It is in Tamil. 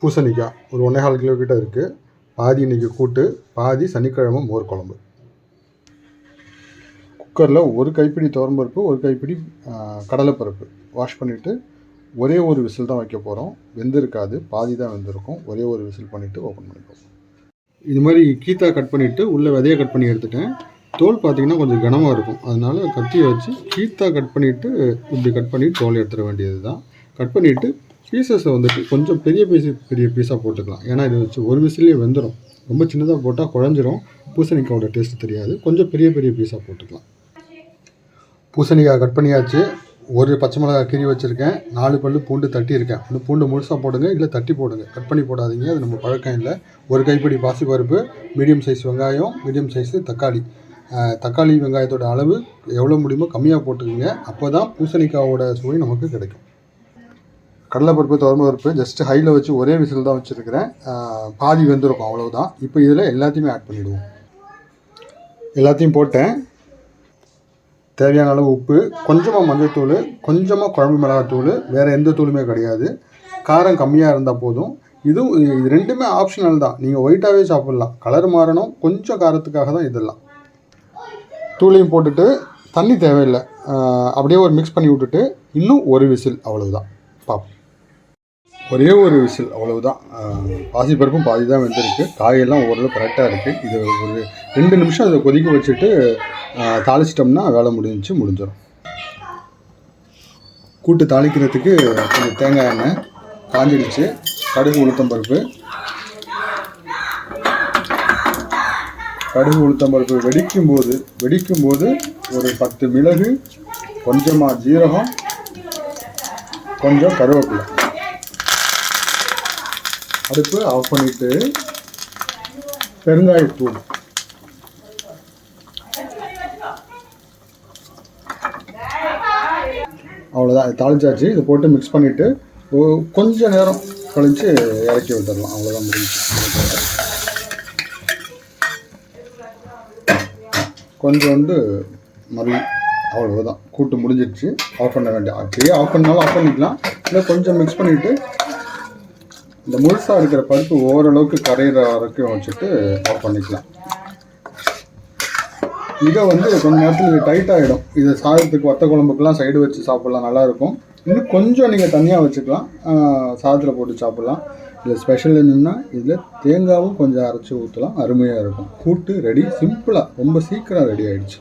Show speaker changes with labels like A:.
A: பூசணிக்காய் ஒரு 1.25 கிலோ கிட்ட இருக்குது. பாதி இன்றைக்கி கூட்டு, பாதி சனிக்கிழமை மோர் குழம்பு. குக்கரில் ஒரு கைப்பிடி துவரம்பருப்பு, ஒரு கைப்பிடி கடலைப்பருப்பு வாஷ் பண்ணிவிட்டு ஒரே ஒரு விசில் தான் வைக்க போகிறோம். வெந்திருக்காது, பாதி தான் வெந்திருக்கும். ஒரே ஒரு விசில் பண்ணிவிட்டு ஓப்பன் பண்ணிப்போம். இது மாதிரி கீத்தா கட் பண்ணிவிட்டு உள்ளே விதையை கட் பண்ணி எடுத்துட்டேன். தோல் பார்த்திங்கன்னா கொஞ்சம் கனமாக இருக்கும், அதனால் கத்தியை வச்சு கீத்தா கட் பண்ணிவிட்டு இப்படி கட் பண்ணி தோல் எடுத்துட வேண்டியது தான். கட் பண்ணிவிட்டு பீசஸை வந்துட்டு கொஞ்சம் பெரிய பீஸாக போட்டுக்கலாம். ஏன்னா இது வச்சு ஒரு விசிலே வெந்துடும். ரொம்ப சின்னதாக போட்டால் குழஞ்சிரும், பூசணிக்காயோட டேஸ்ட்டு தெரியாது. கொஞ்சம் பெரிய பீஸாக போட்டுக்கலாம். பூசணிக்காய் கட் பண்ணியாச்சு. ஒரு பச்சை மிளகாய் கீறி வச்சுருக்கேன். 4 பல்லு பூண்டு தட்டியிருக்கேன். இந்த பூண்டு முழுசாக போடுங்க, இல்லை தட்டி போடுங்க, கட் பண்ணி போடாதீங்க, அது நம்ம பழக்கம் இல்லை. ஒரு கைப்பிடி பாசிப்பருப்பு, மீடியம் சைஸ் வெங்காயம், மீடியம் சைஸு தக்காளி வெங்காயத்தோட அளவு எவ்வளோ முடியுமோ கம்மியாக போட்டுக்கோங்க. அப்போ தான் பூசணிக்காயோட சுவை நமக்கு கிடைக்கும். கடலைப்பருப்பு, துவரம்பருப்பு ஜஸ்ட் ஹையில் வச்சு ஒரே விசில் தான் வச்சுருக்கிறேன். பாதி வெந்திருக்கும், அவ்வளோதான். இப்போ இதில் எல்லாத்தையுமே ஆட் பண்ணிவிடுவோம். எல்லாத்தையும் போட்டேன். தேவையான அளவு உப்பு, கொஞ்சமாக மஞ்சள்தூள், கொஞ்சமாக குழம்பு மிளகாத்தூள், வேறு எந்த தூளுமே கிடையாது. காரம் கம்மியாக இருந்தால் போதும். இது ரெண்டுமே ஆப்ஷனல் தான். நீங்கள் ஒயிட்டாகவே சாப்பிட்லாம், கலர் மாறணும், கொஞ்சம் காரத்துக்காக தான் இதெல்லாம். தூளையும் போட்டுட்டு தண்ணி தேவையில்லை, அப்படியே ஒரு மிக்ஸ் பண்ணி விட்டுட்டு இன்னும் ஒரு விசில், அவ்வளவுதான். ஒரே ஒரு விசில், அவ்வளவுதான். பாசிப்பருப்பும் பாதி தான் வெந்திருக்கு. காயெல்லாம் ஓரளவு கரெக்டாக இருக்குது. இது ஒரு 2 நிமிஷம் அதை கொதிக்க வச்சுட்டு தாளிச்சிட்டோம்னா வேலை முடிஞ்சிடும். கூட்டு தாளிக்கிறதுக்கு கொஞ்சம் தேங்காய் எண்ணெய் காஞ்சிடுச்சு. கடுகு உளுத்தம்பருப்பு வெடிக்கும் போது ஒரு 10 மிளகு, கொஞ்சமாக ஜீரகம், கொஞ்சம் கருவேப்பிலை. அடுப்பு ஆஃப் பண்ணிவிட்டு பெருங்காயத்தூள், அவ்வளோதான். தாளிச்சாச்சு. இதை போட்டு மிக்ஸ் பண்ணிவிட்டு கொஞ்சம் நேரம் கழித்து இறக்கி விட்டுடலாம். அவ்வளோதான், முடிஞ்சு. கொஞ்சம் மல்லி, அவ்வளோதான். கூட்டு முடிஞ்சிடுச்சு. ஆஃப் பண்ண வேண்டிய, அப்படியே ஆஃப் பண்ணாலும் ஆஃப் பண்ணிக்கலாம், இல்லை கொஞ்சம் மிக்ஸ் பண்ணிவிட்டு இந்த முழுசாக இருக்கிற பருப்பு ஓரளவுக்கு கரையிற வரைக்கும் வச்சுட்டு ஆஃப் பண்ணிக்கலாம். இதை கொஞ்சம் நேரத்தில் இது டைட் ஆகிடும். இதை சாதத்துக்கு வத்த குழம்புக்கெல்லாம் சைடு வச்சு சாப்பிட்லாம், நல்லாயிருக்கும். இன்னும் கொஞ்சம் நீங்கள் தனியாக வச்சுக்கலாம், சாதத்தில் போட்டு சாப்பிட்லாம். இதில் ஸ்பெஷல் என்னென்னா இதில் தேங்காவும் கொஞ்சம் அரைச்சி ஊற்றலாம், அருமையாக இருக்கும். கூட்டு ரெடி, சிம்பிளாக, ரொம்ப சீக்கிரம் ரெடி ஆகிடுச்சு.